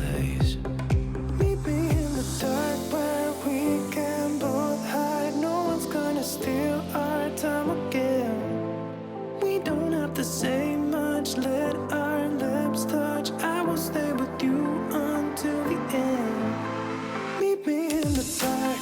place. Meet me in the dark where we can both hide. No one's gonna steal our time again. We don't have to say much, let our lips touch. I will stay with you until the end. Meet me in the dark.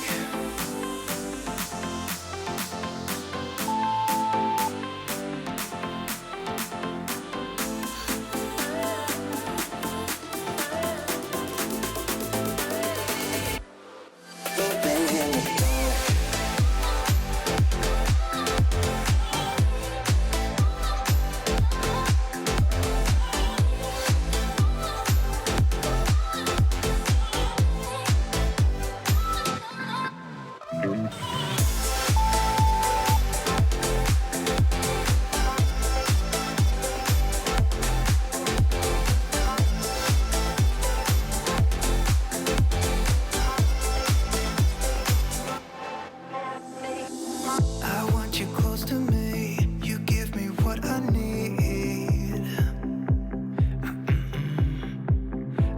I want you close to me. You give me what I need.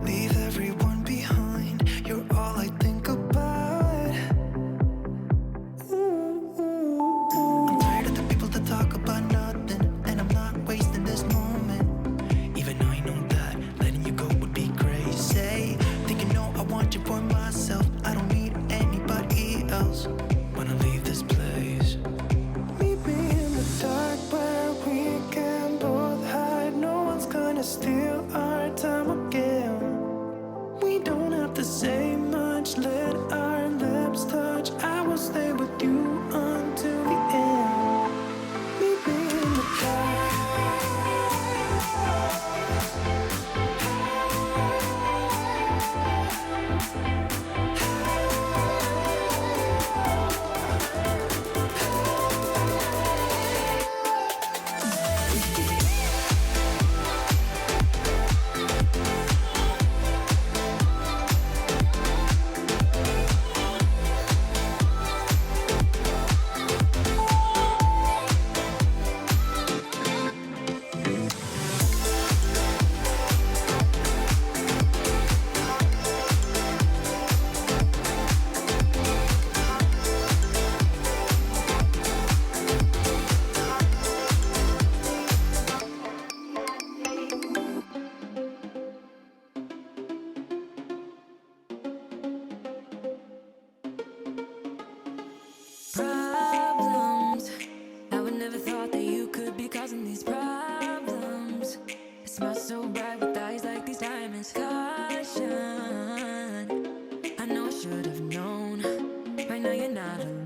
Leave everyone behind. You're all I think about. I'm tired of the people that talk about nothing, and I'm not wasting this moment. Even though I know that letting you go would be crazy. Think you know I want you for myself. I don't need anybody else. Wanna leave this place. Meet me in the dark where we can both hide. No one's gonna steal our time again. We don't have to say much, let our lips touch. I will stay with you until the end. Meet me in the dark. Problems. I would never thought that you could be causing these problems. It smells so bright with eyes like these diamonds. Caution. I know I should have known. Right now you're not alone.